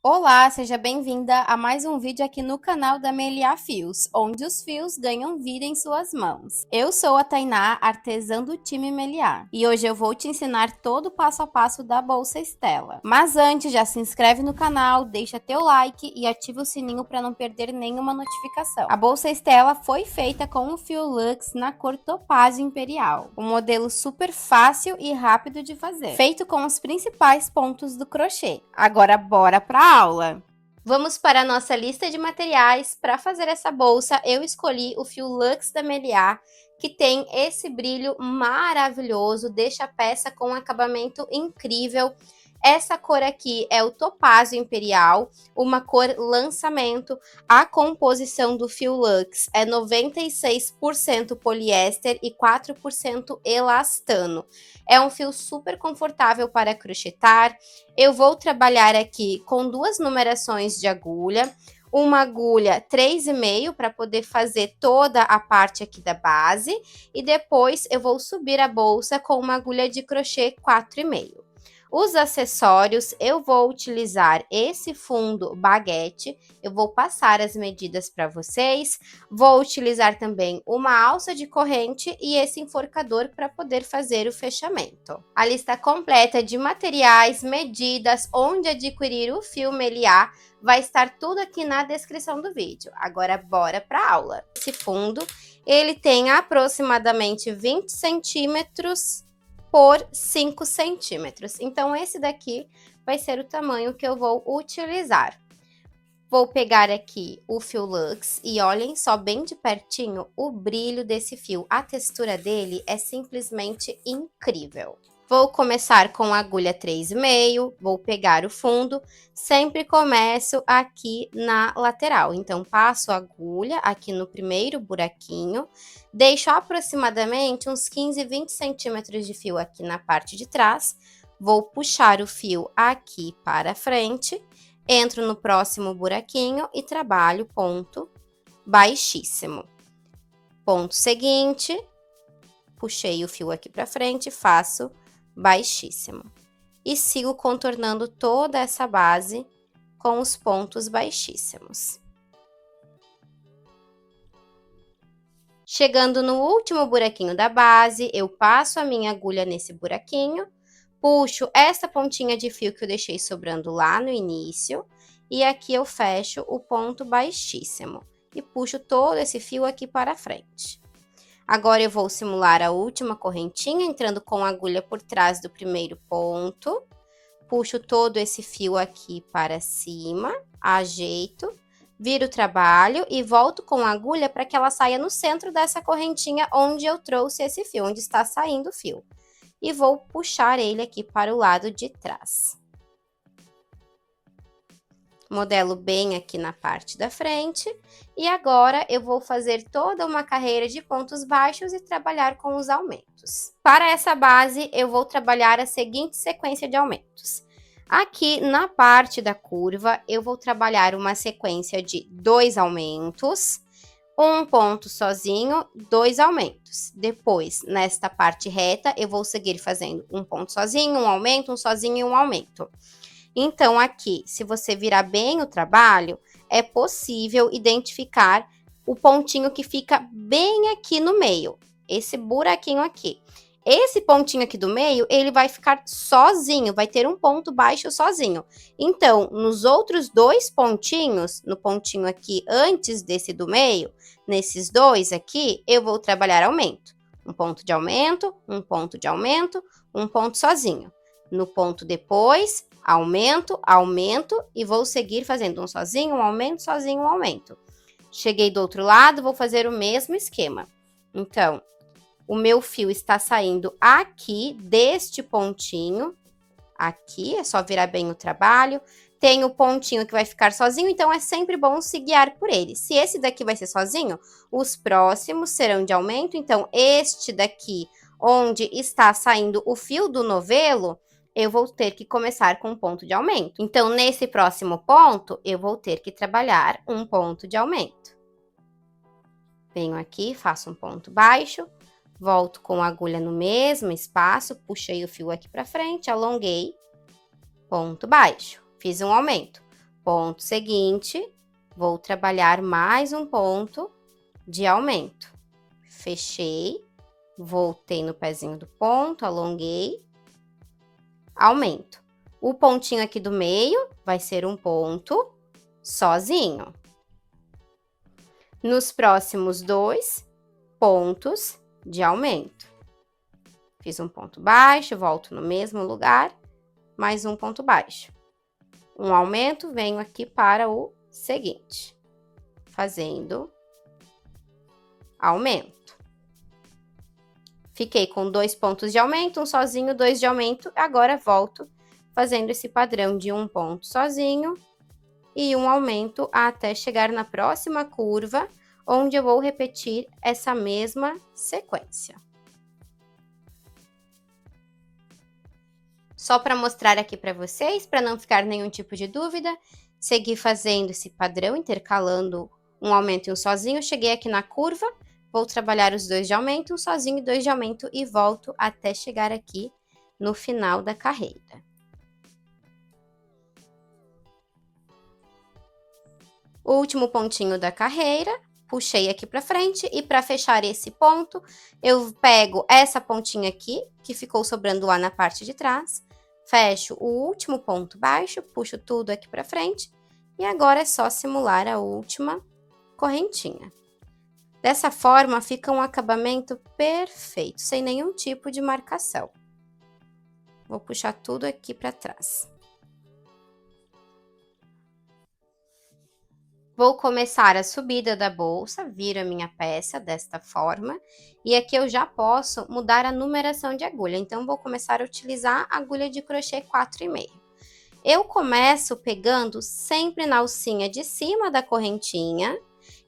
Olá, seja bem-vinda a mais um vídeo aqui no canal da Meliá Fios, onde os fios ganham vida em suas mãos. Eu sou a Tainá, artesã do time Meliá, e hoje eu vou te ensinar todo o passo a passo da bolsa Estela. Mas antes, já se inscreve no canal, deixa teu like e ativa o sininho para não perder nenhuma notificação. A bolsa Estela foi feita com o fio Lux na cor Topázio Imperial, um modelo super fácil e rápido de fazer, feito com os principais pontos do crochê. Agora bora para aula! Vamos para a nossa lista de materiais. Para fazer essa bolsa, eu escolhi o fio Lux da Meliá, que tem esse brilho maravilhoso, deixa a peça com um acabamento incrível. Essa cor aqui é o Topázio Imperial, uma cor lançamento. A composição do fio Lux é 96% poliéster e 4% elastano. É um fio super confortável para crochetar. Eu vou trabalhar aqui com duas numerações de agulha, uma agulha 3,5 para poder fazer toda a parte aqui da base, e depois eu vou subir a bolsa com uma agulha de crochê 4,5. Os acessórios, eu vou utilizar esse fundo baguete, eu vou passar as medidas para vocês, vou utilizar também uma alça de corrente e esse enforcador para poder fazer o fechamento. A lista completa de materiais, medidas, onde adquirir o fio Meliá, vai estar tudo aqui na descrição do vídeo. Agora bora para a aula. Esse fundo, ele tem aproximadamente 20 centímetros por 5 centímetros. Então, esse daqui vai ser o tamanho que eu vou utilizar. Vou pegar aqui o fio Lux e olhem só bem de pertinho o brilho desse fio. A textura dele é simplesmente incrível. Vou começar com a agulha 3,5, vou pegar o fundo, sempre começo aqui na lateral. Então, passo a agulha aqui no primeiro buraquinho, deixo aproximadamente uns 15, 20 centímetros de fio aqui na parte de trás, vou puxar o fio aqui para frente, entro no próximo buraquinho e trabalho ponto baixíssimo. Ponto seguinte, puxei o fio aqui para frente, faço baixíssimo. E sigo contornando toda essa base com os pontos baixíssimos. Chegando no último buraquinho da base, eu passo a minha agulha nesse buraquinho, puxo essa pontinha de fio que eu deixei sobrando lá no início, e aqui eu fecho o ponto baixíssimo. E puxo todo esse fio aqui para frente. Agora, eu vou simular a última correntinha, entrando com a agulha por trás do primeiro ponto. Puxo todo esse fio aqui para cima, ajeito, viro o trabalho e volto com a agulha para que ela saia no centro dessa correntinha onde eu trouxe esse fio, onde está saindo o fio. E vou puxar ele aqui para o lado de trás. Modelo bem aqui na parte da frente, e agora eu vou fazer toda uma carreira de pontos baixos e trabalhar com os aumentos. Para essa base, eu vou trabalhar a seguinte sequência de aumentos. Aqui na parte da curva, eu vou trabalhar uma sequência de 2 aumentos, um ponto sozinho, 2 aumentos. Depois, nesta parte reta, eu vou seguir fazendo um ponto sozinho, um aumento, um sozinho e um aumento. Então, aqui, se você virar bem o trabalho, é possível identificar o pontinho que fica bem aqui no meio, esse buraquinho aqui. Esse pontinho aqui do meio, ele vai ficar sozinho, vai ter um ponto baixo sozinho. Então, nos outros 2 pontinhos, no pontinho aqui antes desse do meio, nesses 2 aqui, eu vou trabalhar aumento. Um ponto de aumento, um ponto de aumento, um ponto sozinho. No ponto depois, aumento, aumento, e vou seguir fazendo um sozinho, um aumento, sozinho, um aumento. Cheguei do outro lado, vou fazer o mesmo esquema. Então, o meu fio está saindo aqui deste pontinho, aqui, é só virar bem o trabalho. Tem o pontinho que vai ficar sozinho, então é sempre bom se guiar por ele. Se esse daqui vai ser sozinho, os próximos serão de aumento. Então, este daqui, onde está saindo o fio do novelo, eu vou ter que começar com um ponto de aumento. Então, nesse próximo ponto, eu vou ter que trabalhar um ponto de aumento. Venho aqui, faço um ponto baixo, volto com a agulha no mesmo espaço, puxei o fio aqui para frente, alonguei, ponto baixo, fiz um aumento. Ponto seguinte, vou trabalhar mais um ponto de aumento. Fechei, voltei no pezinho do ponto, alonguei, aumento. O pontinho aqui do meio vai ser um ponto sozinho. Nos próximos 2 pontos de aumento. Fiz um ponto baixo, volto no mesmo lugar, mais um ponto baixo. Um aumento, venho aqui para o seguinte, fazendo aumento. Fiquei com 2 pontos de aumento, um sozinho, 2 de aumento, agora volto fazendo esse padrão de um ponto sozinho e um aumento até chegar na próxima curva, onde eu vou repetir essa mesma sequência. Só para mostrar aqui para vocês, para não ficar nenhum tipo de dúvida, segui fazendo esse padrão, intercalando um aumento e um sozinho, cheguei aqui na curva, vou trabalhar os 2 de aumento, um sozinho e 2 de aumento e volto até chegar aqui no final da carreira. O último pontinho da carreira, puxei aqui para frente e para fechar esse ponto, eu pego essa pontinha aqui, que ficou sobrando lá na parte de trás, fecho o último ponto baixo, puxo tudo aqui para frente e agora é só simular a última correntinha. Dessa forma, fica um acabamento perfeito, sem nenhum tipo de marcação. Vou puxar tudo aqui para trás. Vou começar a subida da bolsa, viro a minha peça desta forma, e aqui eu já posso mudar a numeração de agulha, então vou começar a utilizar a agulha de crochê 4,5. Eu começo pegando sempre na alcinha de cima da correntinha,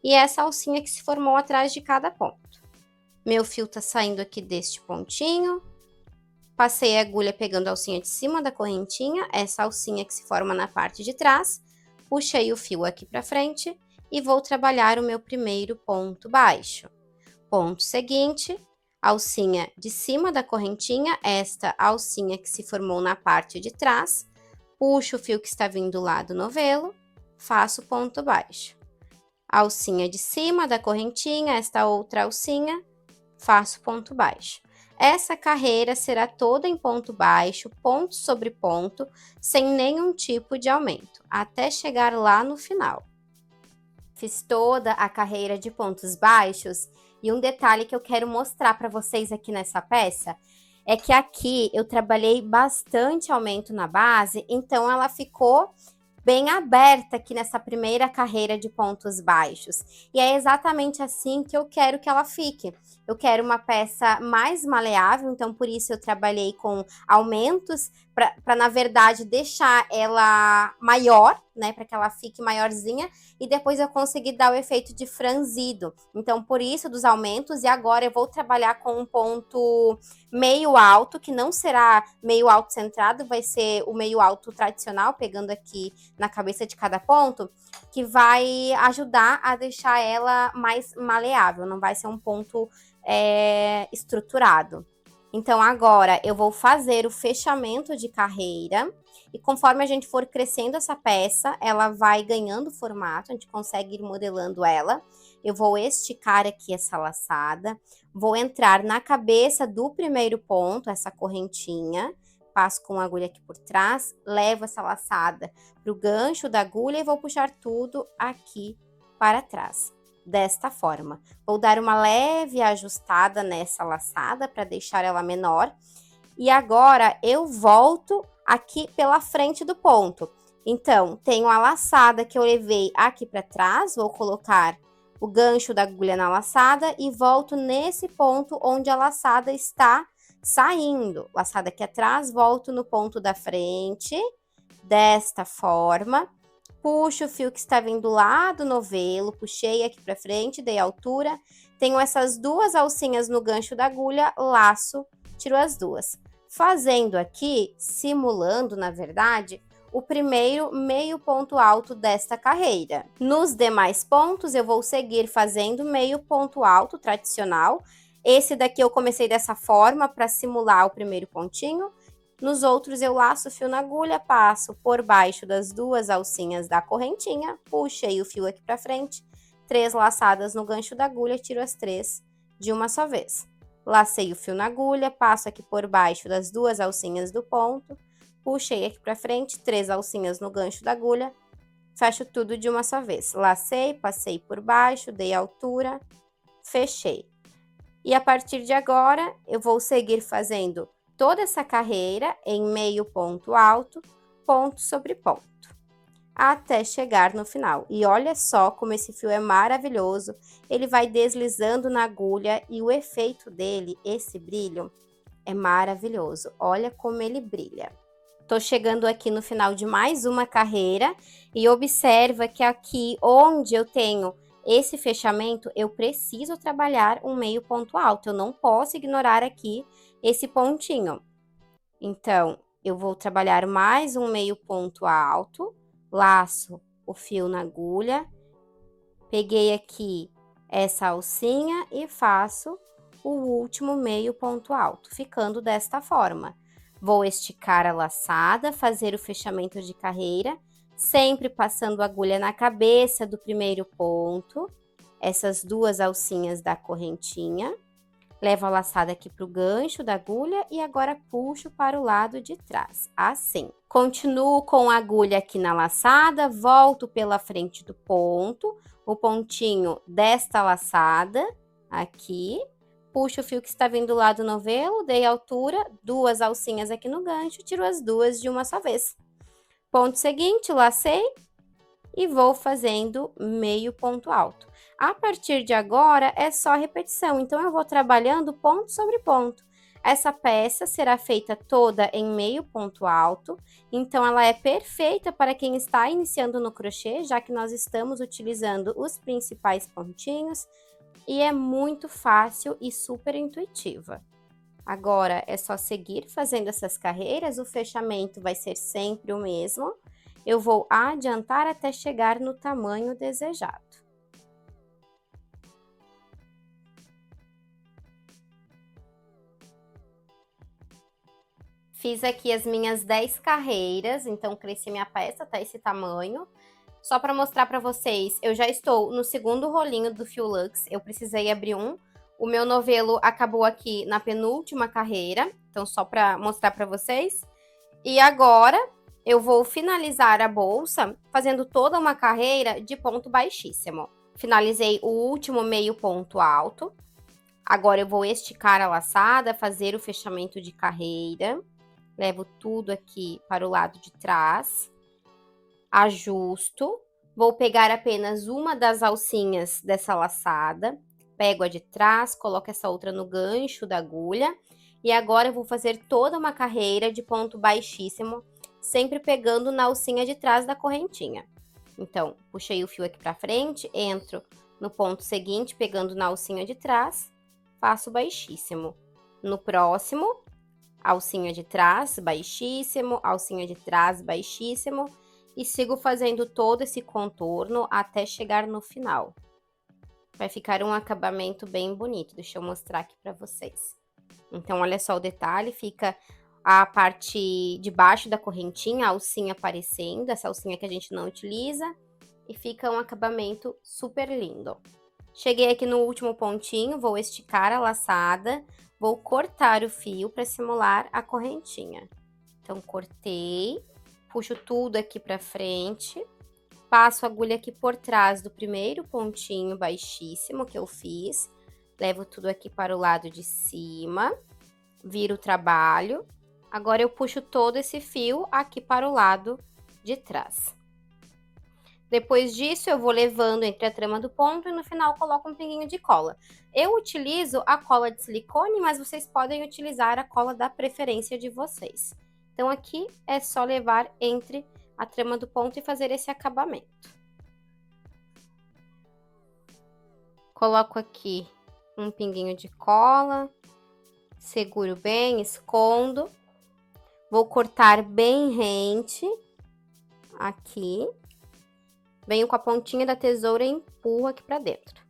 e essa alcinha que se formou atrás de cada ponto. Meu fio tá saindo aqui deste pontinho, passei a agulha pegando a alcinha de cima da correntinha, essa alcinha que se forma na parte de trás, puxei o fio aqui para frente e vou trabalhar o meu primeiro ponto baixo. Ponto seguinte, alcinha de cima da correntinha, esta alcinha que se formou na parte de trás, puxo o fio que está vindo lá do novelo, faço ponto baixo. Alcinha de cima da correntinha, esta outra alcinha, faço ponto baixo. Essa carreira será toda em ponto baixo, ponto sobre ponto, sem nenhum tipo de aumento, até chegar lá no final. Fiz toda a carreira de pontos baixos e um detalhe que eu quero mostrar para vocês aqui nessa peça é que aqui eu trabalhei bastante aumento na base, então ela ficou bem aberta aqui nessa primeira carreira de pontos baixos. E é exatamente assim que eu quero que ela fique. Eu quero uma peça mais maleável, então por isso eu trabalhei com aumentos, para na verdade deixar ela maior, né, para que ela fique maiorzinha, e depois eu consegui dar o efeito de franzido. Então por isso dos aumentos, e agora eu vou trabalhar com um ponto meio alto, que não será meio alto centrado, vai ser o meio alto tradicional, pegando aqui na cabeça de cada ponto, que vai ajudar a deixar ela mais maleável, não vai ser um ponto estruturado. Então agora eu vou fazer o fechamento de carreira e conforme a gente for crescendo essa peça, ela vai ganhando formato, a gente consegue ir modelando ela. Eu vou esticar aqui essa laçada, vou entrar na cabeça do primeiro ponto, essa correntinha, passo com a agulha aqui por trás, levo essa laçada para o gancho da agulha e vou puxar tudo aqui para trás. Desta forma, vou dar uma leve ajustada nessa laçada para deixar ela menor. E agora eu volto aqui pela frente do ponto. Então, tenho a laçada que eu levei aqui para trás, vou colocar o gancho da agulha na laçada e volto nesse ponto onde a laçada está saindo. Laçada aqui atrás, volto no ponto da frente, desta forma. Puxo o fio que está vindo lá do novelo, puxei aqui para frente, dei altura. Tenho essas duas alcinhas no gancho da agulha, laço, tiro as duas. Fazendo aqui, simulando, na verdade, o primeiro meio ponto alto desta carreira. Nos demais pontos, eu vou seguir fazendo meio ponto alto tradicional. Esse daqui eu comecei dessa forma para simular o primeiro pontinho. Nos outros, eu laço o fio na agulha, passo por baixo das 2 alcinhas da correntinha, puxei o fio aqui pra frente, 3 laçadas no gancho da agulha, tiro as 3 de uma só vez. Lacei o fio na agulha, passo aqui por baixo das 2 alcinhas do ponto, puxei aqui pra frente, 3 alcinhas no gancho da agulha, fecho tudo de uma só vez. Lacei, passei por baixo, dei altura, fechei. E a partir de agora, eu vou seguir fazendo toda essa carreira em meio ponto alto, ponto sobre ponto, até chegar no final. E olha só como esse fio é maravilhoso, ele vai deslizando na agulha e o efeito dele, esse brilho, é maravilhoso. Olha como ele brilha. Tô chegando aqui no final de mais uma carreira e observa que aqui onde eu tenho esse fechamento, eu preciso trabalhar um meio ponto alto. Eu não posso ignorar aqui esse pontinho. Então, eu vou trabalhar mais um meio ponto alto, laço o fio na agulha, peguei aqui essa alcinha e faço o último meio ponto alto, ficando desta forma. Vou esticar a laçada, fazer o fechamento de carreira, sempre passando a agulha na cabeça do primeiro ponto, essas 2 alcinhas da correntinha. Levo a laçada aqui para o gancho da agulha e agora puxo para o lado de trás, assim. Continuo com a agulha aqui na laçada, volto pela frente do ponto, o pontinho desta laçada, aqui. Puxo o fio que está vindo lá do novelo, dei altura, 2 alcinhas aqui no gancho, tiro as 2 de uma só vez. Ponto seguinte, lacei e vou fazendo meio ponto alto. A partir de agora, é só repetição, então eu vou trabalhando ponto sobre ponto. Essa peça será feita toda em meio ponto alto, então ela é perfeita para quem está iniciando no crochê, já que nós estamos utilizando os principais pontinhos, e é muito fácil e super intuitiva. Agora, é só seguir fazendo essas carreiras, o fechamento vai ser sempre o mesmo. Eu vou adiantar até chegar no tamanho desejado. Fiz aqui as minhas 10 carreiras, então cresci minha peça até esse tamanho. Só para mostrar para vocês, eu já estou no segundo rolinho do fio Lux, eu precisei abrir um. O meu novelo acabou aqui na penúltima carreira, então só para mostrar para vocês. E agora eu vou finalizar a bolsa fazendo toda uma carreira de ponto baixíssimo. Finalizei o último meio ponto alto. Agora eu vou esticar a laçada, fazer o fechamento de carreira. Levo tudo aqui para o lado de trás. Ajusto. Vou pegar apenas uma das alcinhas dessa laçada. Pego a de trás, coloco essa outra no gancho da agulha. E agora eu vou fazer toda uma carreira de ponto baixíssimo, sempre pegando na alcinha de trás da correntinha. Então, puxei o fio aqui pra frente, entro no ponto seguinte, pegando na alcinha de trás, faço baixíssimo. No próximo, alcinha de trás, baixíssimo, alcinha de trás, baixíssimo, e sigo fazendo todo esse contorno até chegar no final. Vai ficar um acabamento bem bonito, deixa eu mostrar aqui pra vocês. Então, olha só o detalhe, fica a parte de baixo da correntinha, a alcinha aparecendo, essa alcinha que a gente não utiliza, e fica um acabamento super lindo. Cheguei aqui no último pontinho, vou esticar a laçada, vou cortar o fio para simular a correntinha. Então, cortei, puxo tudo aqui para frente, passo a agulha aqui por trás do primeiro pontinho baixíssimo que eu fiz, levo tudo aqui para o lado de cima, viro o trabalho. Agora eu puxo todo esse fio aqui para o lado de trás. Depois disso, eu vou levando entre a trama do ponto e no final coloco um pinguinho de cola. Eu utilizo a cola de silicone, mas vocês podem utilizar a cola da preferência de vocês. Então, aqui é só levar entre a trama do ponto e fazer esse acabamento. Coloco aqui um pinguinho de cola, seguro bem, escondo. Vou cortar bem rente, aqui. Venho com a pontinha da tesoura e empurro aqui pra dentro.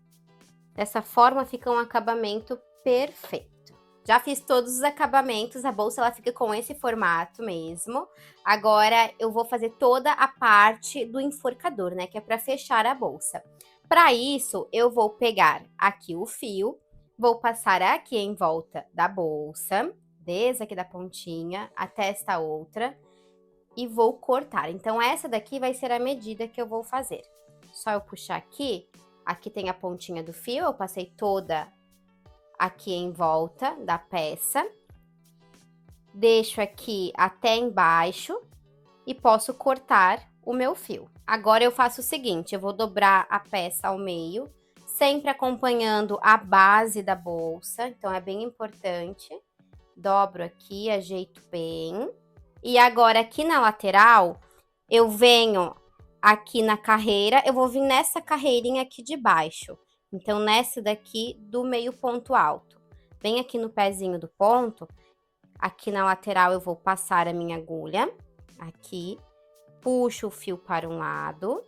Dessa forma fica um acabamento perfeito. Já fiz todos os acabamentos, a bolsa ela fica com esse formato mesmo. Agora eu vou fazer toda a parte do enforcador, né, que é para fechar a bolsa. Para isso, eu vou pegar aqui o fio, vou passar aqui em volta da bolsa, desde aqui da pontinha até esta outra, e vou cortar. Então, essa daqui vai ser a medida que eu vou fazer. Só eu puxar aqui, aqui tem a pontinha do fio, eu passei toda aqui em volta da peça. Deixo aqui até embaixo e posso cortar o meu fio. Agora eu faço o seguinte, eu vou dobrar a peça ao meio, sempre acompanhando a base da bolsa, então é bem importante. Dobro aqui, ajeito bem. E agora aqui na lateral, eu venho aqui na carreira, eu vou vir nessa carreirinha aqui de baixo. Então, nessa daqui do meio ponto alto. Bem aqui no pezinho do ponto, aqui na lateral eu vou passar a minha agulha, aqui, puxo o fio para um lado.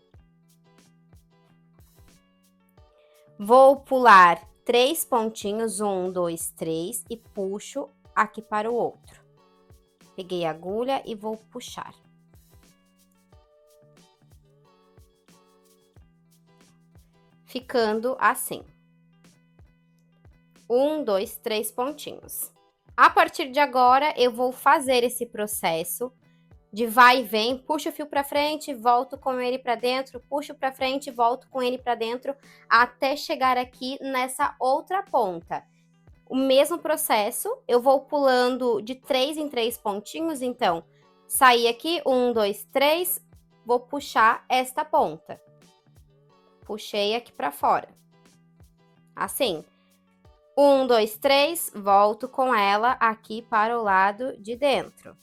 Vou pular 3 pontinhos, 1, 2, 3, e puxo aqui para o outro. Peguei a agulha e vou puxar. Ficando assim. 1, 2, 3 pontinhos. A partir de agora, eu vou fazer esse processo de vai e vem, puxo o fio para frente, volto com ele para dentro, puxo para frente, volto com ele para dentro, até chegar aqui nessa outra ponta. O mesmo processo, eu vou pulando de 3 em 3 pontinhos, então, saí aqui, 1, 2, 3, vou puxar esta ponta. Puxei aqui para fora. Assim. 1, 2, 3, volto com ela aqui para o lado de dentro.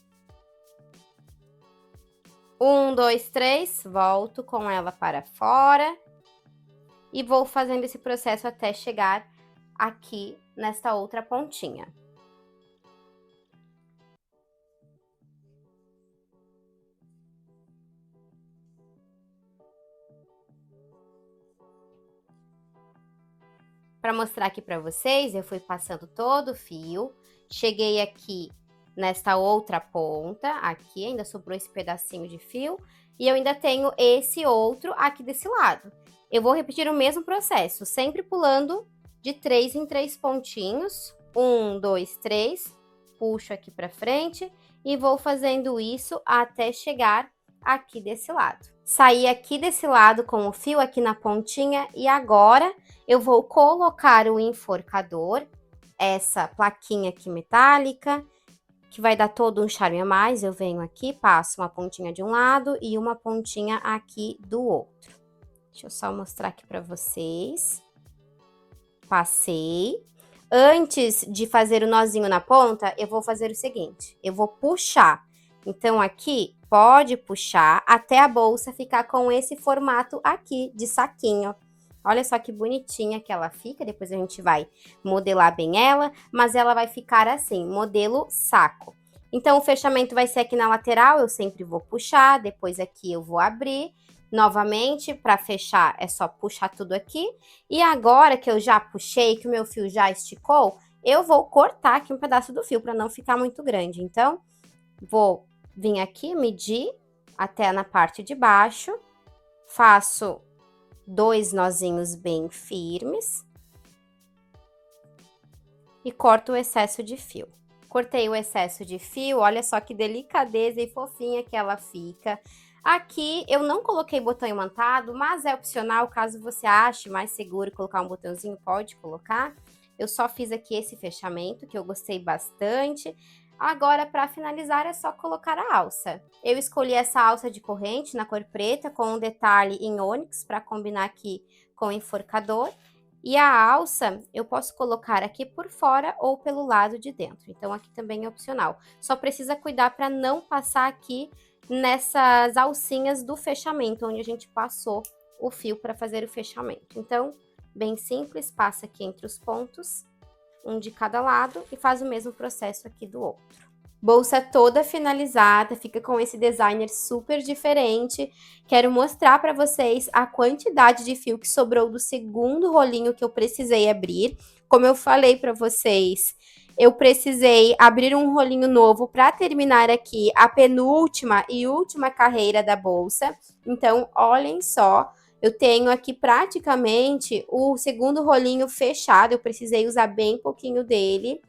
1, 2, 3, volto com ela para fora. E vou fazendo esse processo até chegar aqui nesta outra pontinha. Para mostrar aqui para vocês, eu fui passando todo o fio, cheguei aqui nesta outra ponta, aqui ainda sobrou esse pedacinho de fio, e eu ainda tenho esse outro aqui desse lado. Eu vou repetir o mesmo processo, sempre pulando de 3 em 3 pontinhos, 1, 2, 3, puxo aqui para frente e vou fazendo isso até chegar aqui desse lado. Saí aqui desse lado com o fio aqui na pontinha e agora eu vou colocar o enforcador, essa plaquinha aqui metálica, que vai dar todo um charme a mais. Eu venho aqui, passo uma pontinha de um lado e uma pontinha aqui do outro. Deixa eu só mostrar aqui para vocês. Passei. Antes de fazer o nozinho na ponta, eu vou fazer o seguinte, eu vou puxar. Então, aqui, pode puxar até a bolsa ficar com esse formato aqui de saquinho. Olha só que bonitinha que ela fica, depois a gente vai modelar bem ela, mas ela vai ficar assim, modelo saco. Então, o fechamento vai ser aqui na lateral, eu sempre vou puxar, depois aqui eu vou abrir. Novamente, para fechar, é só puxar tudo aqui. E agora que eu já puxei, que o meu fio já esticou, eu vou cortar aqui um pedaço do fio para não ficar muito grande. Então, vou vir aqui, medir até na parte de baixo, faço 2 nozinhos bem firmes e corto o excesso de fio. Cortei o excesso de fio, olha só que delicadeza e fofinha que ela fica. Aqui eu não coloquei botão imantado, mas é opcional, caso você ache mais seguro colocar um botãozinho, pode colocar. Eu só fiz aqui esse fechamento, que eu gostei bastante. Agora, para finalizar, é só colocar a alça. Eu escolhi essa alça de corrente na cor preta, com um detalhe em ônix, para combinar aqui com o enforcador. E a alça, eu posso colocar aqui por fora ou pelo lado de dentro. Então, aqui também é opcional. Só precisa cuidar para não passar aqui nessas alcinhas do fechamento, onde a gente passou o fio para fazer o fechamento. Então, bem simples, passa aqui entre os pontos, um de cada lado, e faz o mesmo processo aqui do outro. Bolsa toda finalizada, fica com esse designer super diferente. Quero mostrar para vocês a quantidade de fio que sobrou do segundo rolinho que eu precisei abrir. Como eu falei para vocês, eu precisei abrir um rolinho novo para terminar aqui a penúltima e última carreira da bolsa. Então, olhem só, eu tenho aqui praticamente o segundo rolinho fechado, eu precisei usar bem pouquinho dele.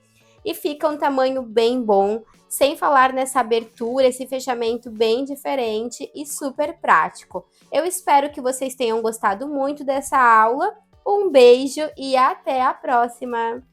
E fica um tamanho bem bom, sem falar nessa abertura, esse fechamento bem diferente e super prático. Eu espero que vocês tenham gostado muito dessa aula. Um beijo e até a próxima!